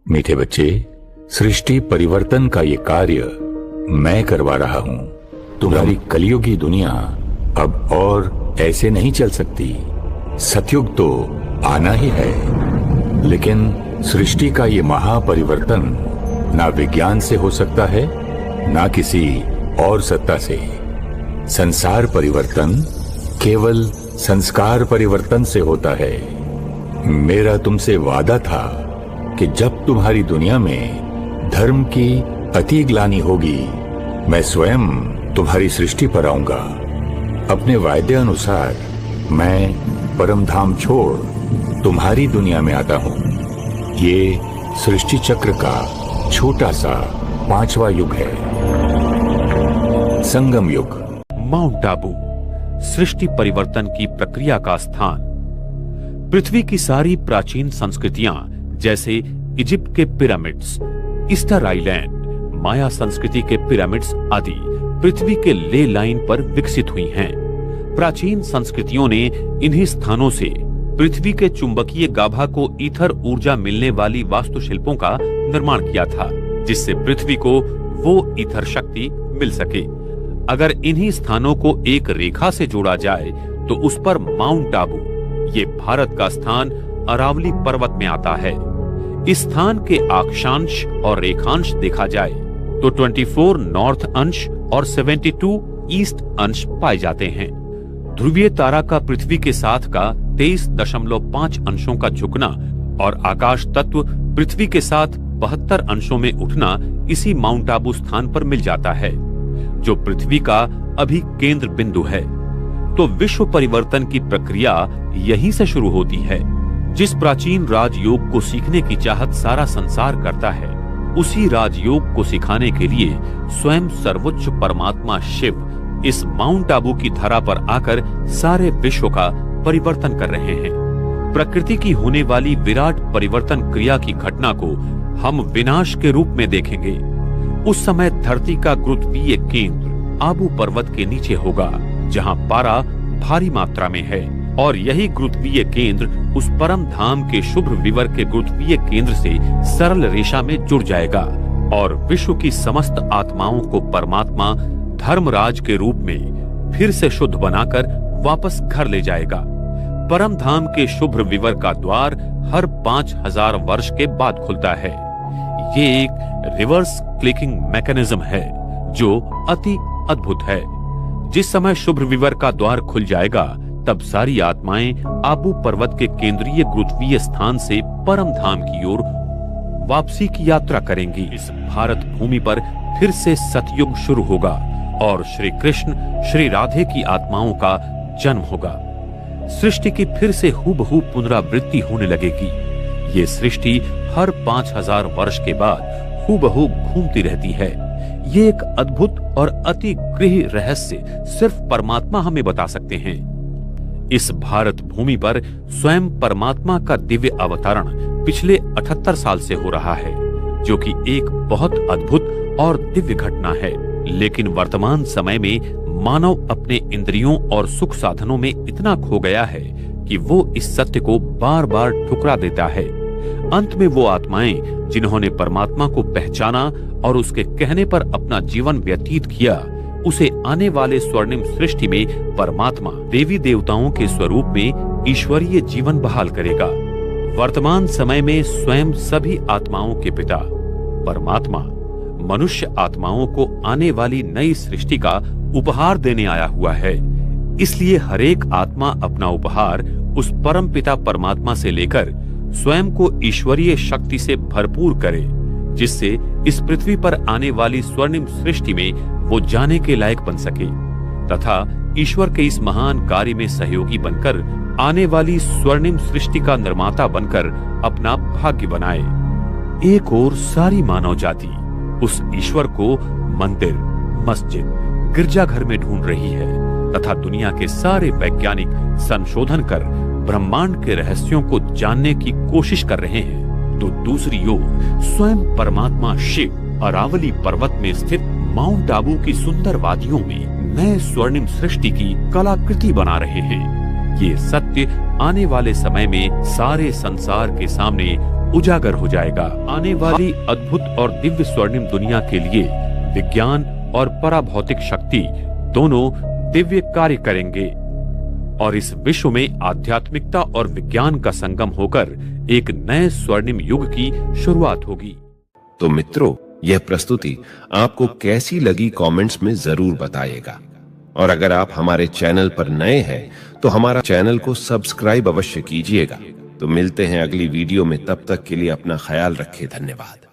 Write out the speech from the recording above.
मीठे बच्चे, सृष्टि परिवर्तन का ये कार्य मैं करवा रहा हूं। तुम्हारी कलयुगी दुनिया अब और ऐसे नहीं चल सकती। सतयुग तो आना ही है, लेकिन सृष्टि का ये महापरिवर्तन ना विज्ञान से हो सकता है, ना किसी और सत्ता से। संसार परिवर्तन केवल संस्कार परिवर्तन से होता है। मेरा तुमसे वादा था कि जब तुम्हारी दुनिया में धर्म की अति ग्लानि होगी, मैं स्वयं तुम्हारी सृष्टि पर आऊंगा। अपने वायदे अनुसार मैं परम धाम छोड़ तुम्हारी दुनिया में आता हूं। ये सृष्टि चक्र का छोटा सा 5वां युग है, संगम युग। माउंट आबू, सृष्टि परिवर्तन की प्रक्रिया का स्थान। पृथ्वी की सारी प्राचीन संस्कृतियां जैसे इजिप्ट के पिरामिड्स, ईस्टर आइलैंड, माया संस्कृति के पिरामिड्स आदि पृथ्वी के ले लाइन पर विकसित हुई हैं। प्राचीन संस्कृतियों ने इन्हीं स्थानों से पृथ्वी के चुंबकीय गाभा को ईथर ऊर्जा मिलने वाली वास्तुशिल्पों का निर्माण किया था, जिससे पृथ्वी को वो ईथर शक्ति मिल सके। अगर इन्हीं स्थानों को एक रेखा से जोड़ा जाए तो उस पर माउंट आबू, ये भारत का स्थान अरावली पर्वत में आता है। इस स्थान के अक्षांश और रेखांश देखा जाए तो 24 नॉर्थ अंश और 72 ईस्ट अंश पाए जाते हैं। ध्रुवीय तारा का पृथ्वी के साथ का 23.5 अंशों का झुकना और आकाश तत्व पृथ्वी के साथ 72 अंशों में उठना इसी माउंट आबू स्थान पर मिल जाता है, जो पृथ्वी का अभी केंद्र बिंदु है। तो विश्व परिवर्तन की प्रक्रिया यहीं से शुरू होती है। जिस प्राचीन राजयोग को सीखने की चाहत सारा संसार करता है, उसी राजयोग को सिखाने के लिए स्वयं सर्वोच्च परमात्मा शिव इस माउंट आबू की धरा पर आकर सारे विश्व का परिवर्तन कर रहे हैं। प्रकृति की होने वाली विराट परिवर्तन क्रिया की घटना को हम विनाश के रूप में देखेंगे। उस समय धरती का गुरुत्वीय केंद्र आबू पर्वत के नीचे होगा, जहां पारा भारी मात्रा में है, और यही गुरुत्वीय केंद्र उस परम धाम के शुभ्र विवर के गुरुत्वीय केंद्र से सरल रेखा में जुड़ जाएगा और विश्व की समस्त आत्माओं को परमात्मा धर्मराज के रूप में फिर से शुद्ध बनाकर वापस घर ले जाएगा। परम धाम के शुभ्र विवर का द्वार हर 5000 वर्ष के बाद खुलता है। ये एक रिवर्स क्लिकिंग मैकेनिज्म है जो अति अद्भुत है। जिस समय शुभ्र विवर का द्वार खुल जाएगा, तब सारी आत्माएं आबू पर्वत के केंद्रीय गुरुत्वीय स्थान से परम धाम की ओर वापसी की यात्रा करेंगी। इस भारत भूमि पर फिर से सतयुग शुरू होगा और श्री कृष्ण श्री राधे की आत्माओं का जन्म होगा। सृष्टि की फिर से हूबहू पुनरावृत्ति होने लगेगी। ये सृष्टि हर 5000 वर्ष के बाद हूबहू घूमती रहती है। ये एक अद्भुत और अति गृह रहस्य सिर्फ परमात्मा हमें बता सकते हैं। इस भारत भूमि पर स्वयं परमात्मा का दिव्य अवतरण पिछले 78 साल से हो रहा है, जो कि एक बहुत अद्भुत और दिव्य घटना है। लेकिन वर्तमान समय में मानव अपने इंद्रियों और सुख साधनों में इतना खो गया है कि वो इस सत्य को बार बार ठुकरा देता है। अंत में वो आत्माएं जिन्होंने परमात्मा को पहचाना और उसके कहने पर अपना जीवन व्यतीत किया, उसे आने वाले स्वर्णिम सृष्टि में परमात्मा देवी देवताओं के स्वरूप में ईश्वरीय जीवन बहाल करेगा। वर्तमान समय में स्वयं सभी आत्माओं के पिता परमात्मा मनुष्य आत्माओं को आने वाली नई सृष्टि का उपहार देने आया हुआ है। इसलिए हरेक आत्मा अपना उपहार उस परम पिता परमात्मा से लेकर स्वयं को ईश्वरीय शक्ति से भरपूर करे, जिससे इस पृथ्वी पर आने वाली स्वर्णिम सृष्टि में वो जाने के लायक बन सके तथा ईश्वर के इस महान कार्य में सहयोगी बनकर आने वाली स्वर्णिम सृष्टि का निर्माता बनकर अपना भाग्य बनाए। एक ओर सारी मानव जाति उस ईश्वर को मंदिर, मस्जिद, गिरजाघर में ढूंढ रही है तथा दुनिया के सारे वैज्ञानिक संशोधन कर ब्रह्मांड के रहस्यों को जानने की कोशिश कर रहे हैं, तो दूसरी ओर स्वयं परमात्मा शिव अरावली पर्वत में स्थित माउंट आबू की सुंदर वादियों में नए स्वर्णिम सृष्टि की कलाकृति बना रहे हैं। ये सत्य आने वाले समय में सारे संसार के सामने उजागर हो जाएगा। आने वाली अद्भुत और दिव्य स्वर्णिम दुनिया के लिए विज्ञान और पराभौतिक शक्ति दोनों दिव्य कार्य करेंगे और इस विश्व में आध्यात्मिकता और विज्ञान का संगम होकर एक नए स्वर्णिम युग की शुरुआत होगी। तो मित्रों, यह प्रस्तुति आपको कैसी लगी कमेंट्स में जरूर बताइएगा। और अगर आप हमारे चैनल पर नए हैं तो हमारा चैनल को सब्सक्राइब अवश्य कीजिएगा। तो मिलते हैं अगली वीडियो में, तब तक के लिए अपना ख्याल रखें। धन्यवाद।